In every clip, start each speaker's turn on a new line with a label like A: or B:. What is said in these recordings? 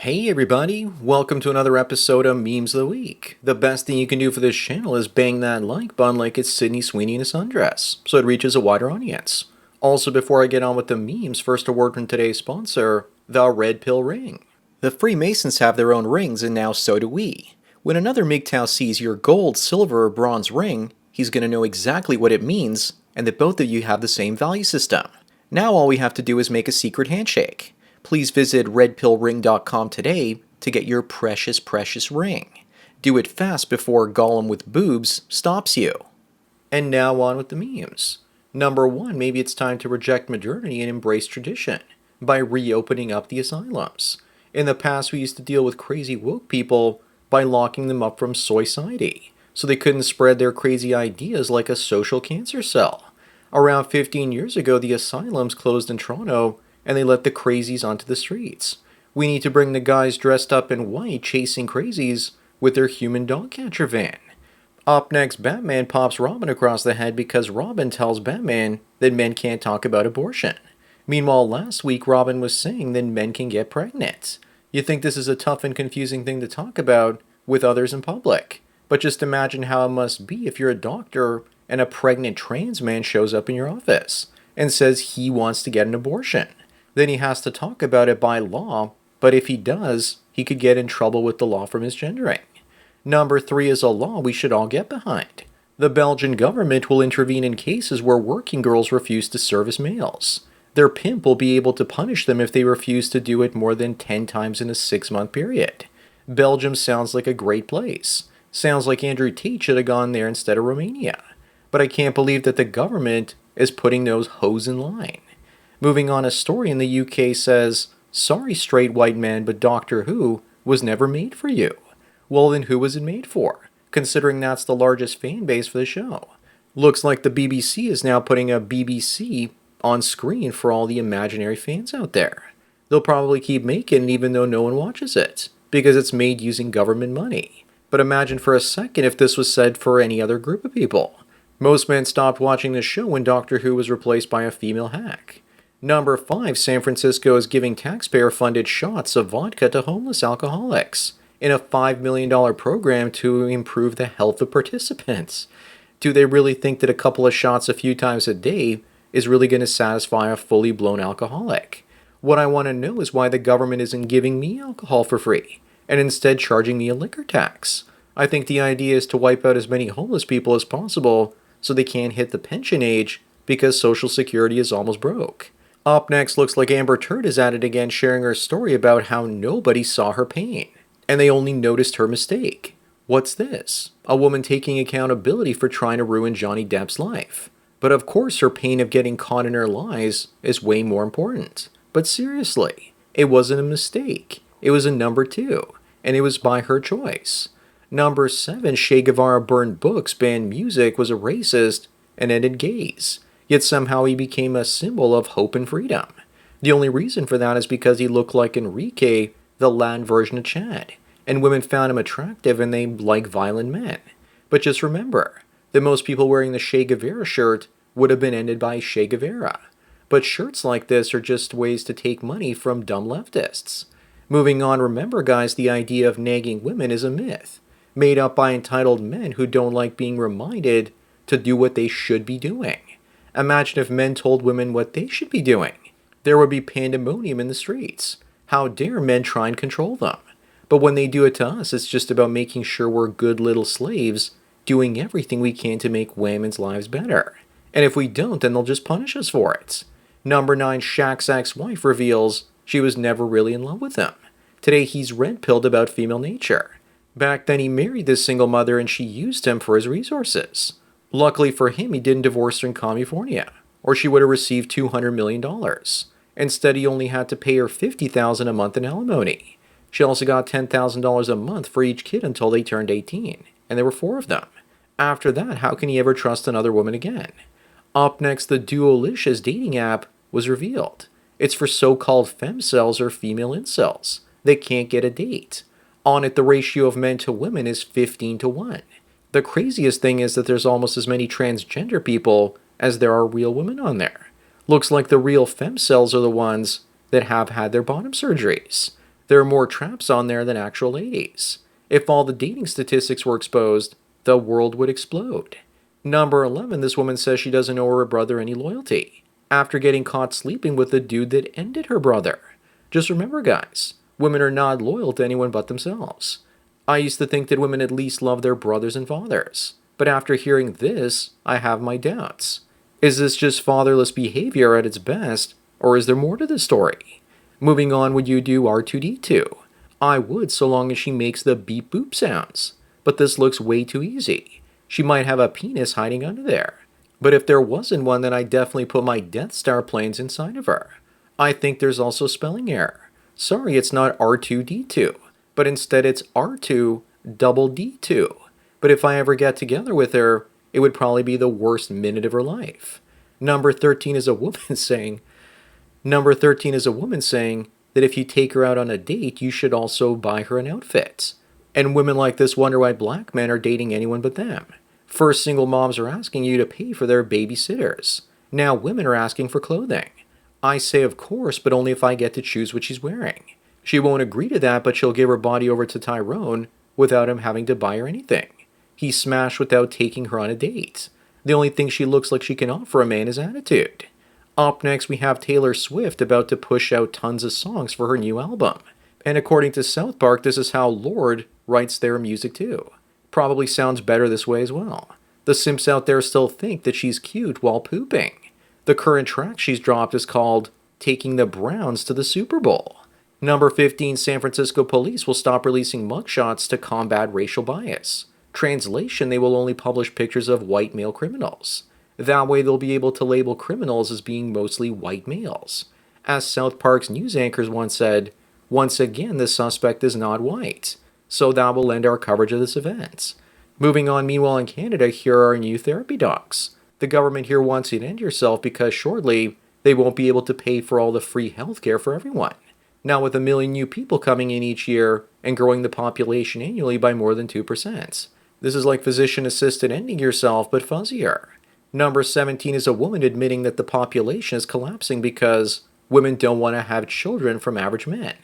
A: Hey everybody, welcome to another episode of Memes of the Week. The best thing you can do for this channel is bang that like button like it's Sydney Sweeney in a sundress, so it reaches a wider audience. Also, before I get on with the memes, first a word from today's sponsor, the Red Pill Ring. The Freemasons have their own rings and now so do we. When another MGTOW sees your gold, silver, or bronze ring, he's going to know exactly what it means and that both of you have the same value system. Now all we have to do is make a secret handshake. Please visit redpillring.com today to get your precious ring. Do it fast before Gollum with boobs stops you. And now on with the memes. Number 1, maybe it's time to reject modernity and embrace tradition by reopening up the asylums. In the past, we used to deal with crazy woke people by locking them up from society, so they couldn't spread their crazy ideas like a social cancer cell. Around 15 years ago, the asylums closed in Toronto and they let the crazies onto the streets. We need to bring the guys dressed up in white chasing crazies with their human dog catcher van. Up next, Batman pops Robin across the head because Robin tells Batman that men can't talk about abortion. Meanwhile, last week Robin was saying that men can get pregnant. You think this is a tough and confusing thing to talk about with others in public, but just imagine how it must be if you're a doctor and a pregnant trans man shows up in your office and says he wants to get an abortion. Then he has to talk about it by law, but if he does, he could get in trouble with the law for misgendering. Number 3 is a law we should all get behind. The Belgian government will intervene in cases where working girls refuse to serve as males. Their pimp will be able to punish them if they refuse to do it more than 10 times in a 6-month period. Belgium sounds like a great place. Sounds like Andrew Tate should have gone there instead of Romania. But I can't believe that the government is putting those hoes in line. Moving on, a story in the UK says, "Sorry straight white man, but Doctor Who was never made for you." Well then who was it made for, considering that's the largest fan base for the show? Looks like the BBC is now putting a BBC on screen for all the imaginary fans out there. They'll probably keep making it even though no one watches it, because it's made using government money. But imagine for a second if this was said for any other group of people. Most men stopped watching the show when Doctor Who was replaced by a female hack. Number 5, San Francisco is giving taxpayer-funded shots of vodka to homeless alcoholics in a $5 million program to improve the health of participants. Do they really think that a couple of shots a few times a day is really going to satisfy a fully blown alcoholic? What I want to know is why the government isn't giving me alcohol for free and instead charging me a liquor tax. I think the idea is to wipe out as many homeless people as possible so they can't hit the pension age because Social Security is almost broke. Up next, looks like Amber Turd is at it again, sharing her story about how nobody saw her pain, and they only noticed her mistake. What's this? A woman taking accountability for trying to ruin Johnny Depp's life. But of course her pain of getting caught in her lies is way more important. But seriously, it wasn't a mistake. It was a number 2, and it was by her choice. Number 7, Che Guevara burned books, banned music, was a racist, and ended gays. Yet somehow he became a symbol of hope and freedom. The only reason for that is because he looked like Enrique, the Latin version of Chad, and women found him attractive and they like violent men. But just remember that most people wearing the Che Guevara shirt would have been ended by Che Guevara. But shirts like this are just ways to take money from dumb leftists. Moving on, remember guys, the idea of nagging women is a myth, made up by entitled men who don't like being reminded to do what they should be doing. Imagine if men told women what they should be doing. There would be pandemonium in the streets. How dare men try and control them? But when they do it to us, it's just about making sure we're good little slaves, doing everything we can to make women's lives better. And if we don't, then they'll just punish us for it. Number 9, Shaq's ex-wife reveals she was never really in love with him. Today he's red-pilled about female nature. Back then he married this single mother and she used him for his resources. Luckily for him, he didn't divorce her in California, or she would have received $200 million. Instead, he only had to pay her $50,000 a month in alimony. She also got $10,000 a month for each kid until they turned 18, and there were 4 of them. After that, how can he ever trust another woman again? Up next, the Duolicious dating app was revealed. It's for so-called femcels or female incels. They can't get a date. On it, the ratio of men to women is 15-1. The craziest thing is that there's almost as many transgender people as there are real women on there. Looks like the real femcels are the ones that have had their bottom surgeries. There are more traps on there than actual ladies. If all the dating statistics were exposed, the world would explode. Number 11, this woman says she doesn't owe her brother any loyalty after getting caught sleeping with the dude that ended her brother. Just remember, guys, women are not loyal to anyone but themselves. I used to think that women at least love their brothers and fathers, but after hearing this, I have my doubts. Is this just fatherless behavior at its best, or is there more to the story? Moving on, would you do R2D2? I would, so long as she makes the beep boop sounds. But this looks way too easy. She might have a penis hiding under there. But if there wasn't one, then I'd definitely put my Death Star planes inside of her. I think there's also spelling error. Sorry, it's not R2D2, but instead it's R2 double D2. But if I ever get together with her, it would probably be the worst minute of her life. Number 13 is a woman saying, Number 13 is a woman saying that if you take her out on a date, you should also buy her an outfit. And women like this wonder why black men are dating anyone but them. First, single moms are asking you to pay for their babysitters. Now women are asking for clothing. I say of course, but only if I get to choose what she's wearing. She won't agree to that, but she'll give her body over to Tyrone without him having to buy her anything. He smashed without taking her on a date. The only thing she looks like she can offer a man is attitude. Up next, we have Taylor Swift about to push out tons of songs for her new album. And according to South Park, this is how Lorde writes their music too. Probably sounds better this way as well. The simps out there still think that she's cute while pooping. The current track she's dropped is called Taking the Browns to the Super Bowl. Number 15, San Francisco police will stop releasing mugshots to combat racial bias. Translation, they will only publish pictures of white male criminals. That way they'll be able to label criminals as being mostly white males. As South Park's news anchors once said, once again the suspect is not white. So that will end our coverage of this event. Moving on, meanwhile in Canada, here are our new therapy dogs. The government here wants you to end yourself because shortly they won't be able to pay for all the free healthcare for everyone. Now with 1 million new people coming in each year and growing the population annually by more than 2%. This is like physician-assisted ending yourself, but fuzzier. Number 17 is a woman admitting that the population is collapsing because women don't want to have children from average men.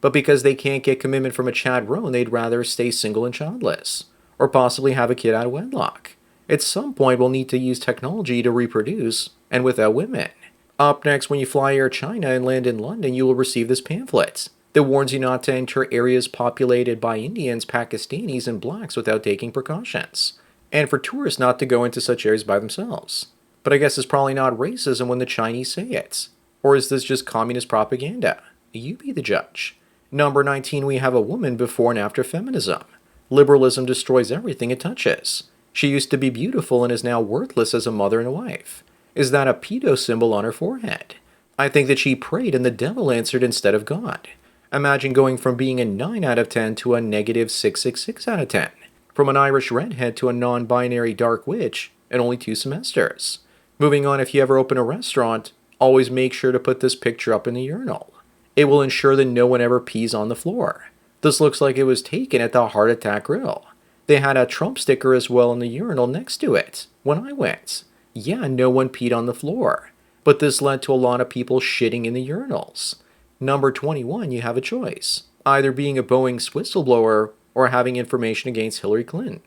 A: But because they can't get commitment from a Chad Roan, they'd rather stay single and childless. Or possibly have a kid out of wedlock. At some point, we'll need to use technology to reproduce, and without women. Up next, when you fly Air China and land in London, you will receive this pamphlet that warns you not to enter areas populated by Indians, Pakistanis, and blacks without taking precautions. And for tourists not to go into such areas by themselves. But I guess it's probably not racism when the Chinese say it. Or is this just communist propaganda? You be the judge. Number 19, we have a woman before and after feminism. Liberalism destroys everything it touches. She used to be beautiful and is now worthless as a mother and a wife. Is that a pedo symbol on her forehead? I think that she prayed and the devil answered instead of God. Imagine going from being a 9 out of 10 to a negative 666 out of 10. From an Irish redhead to a non-binary dark witch in only 2 semesters. Moving on, if you ever open a restaurant, always make sure to put this picture up in the urinal. It will ensure that no one ever pees on the floor. This looks like it was taken at the Heart Attack Grill. They had a Trump sticker as well in the urinal next to it when I went. Yeah, no one peed on the floor. But this led to a lot of people shitting in the urinals. Number 21, you have a choice. Either being a Boeing whistleblower or having information against Hillary Clinton.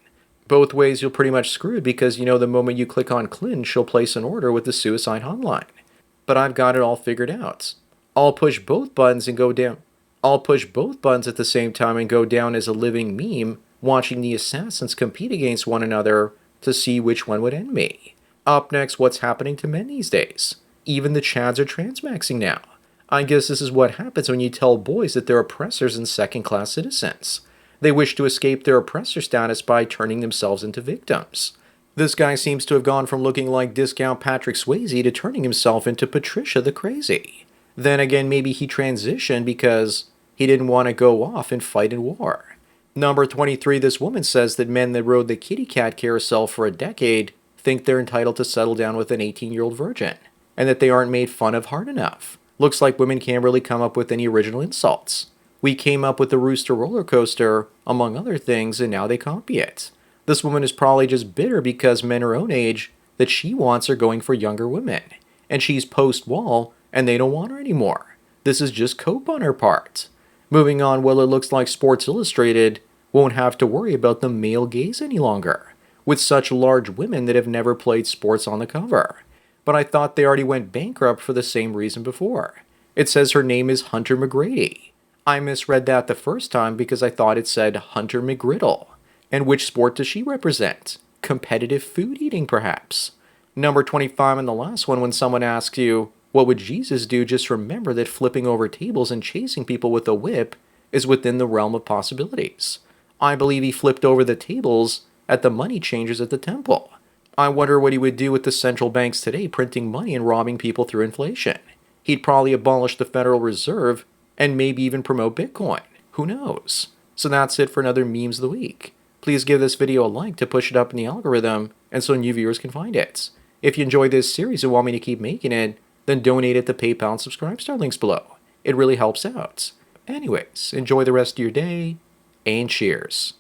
A: Both ways you're pretty much screwed because you know the moment you click on Clinton, she'll place an order with the suicide hotline. But I've got it all figured out. I'll push both buttons and go down. I'll push both buttons at the same time and go down as a living meme, watching the assassins compete against one another to see which one would end me. Up next, what's happening to men these days? Even the Chads are transmaxing now. I guess this is what happens when you tell boys that they're oppressors and second-class citizens. They wish to escape their oppressor status by turning themselves into victims. This guy seems to have gone from looking like discount Patrick Swayze to turning himself into Patricia the Crazy. Then again, maybe he transitioned because he didn't want to go off and fight in war. Number 23, this woman says that men that rode the kitty cat carousel for a decade think they're entitled to settle down with an 18-year-old virgin, and that they aren't made fun of hard enough. Looks like women can't really come up with any original insults. We came up with the rooster roller coaster, among other things, and now they copy it. This woman is probably just bitter because men her own age that she wants are going for younger women. And she's post-wall, and they don't want her anymore. This is just cope on her part. Moving on, well, it looks like Sports Illustrated won't have to worry about the male gaze any longer, with such large women that have never played sports on the cover. But I thought they already went bankrupt for the same reason before. It says her name is Hunter McGrady. I misread that the first time because I thought it said Hunter McGriddle. And which sport does she represent? Competitive food eating, perhaps? Number 25 and the last one, when someone asks you, what would Jesus do? Just remember that flipping over tables and chasing people with a whip is within the realm of possibilities. I believe he flipped over the tables at the money changers at the temple. I wonder what he would do with the central banks today printing money and robbing people through inflation. He'd probably abolish the Federal Reserve and maybe even promote Bitcoin. Who knows? So that's it for another Memes of the Week. Please give this video a like to push it up in the algorithm and so new viewers can find it. If you enjoy this series and want me to keep making it, then donate at the PayPal and Subscribe Star links below. It really helps out. Anyways, enjoy the rest of your day, and cheers.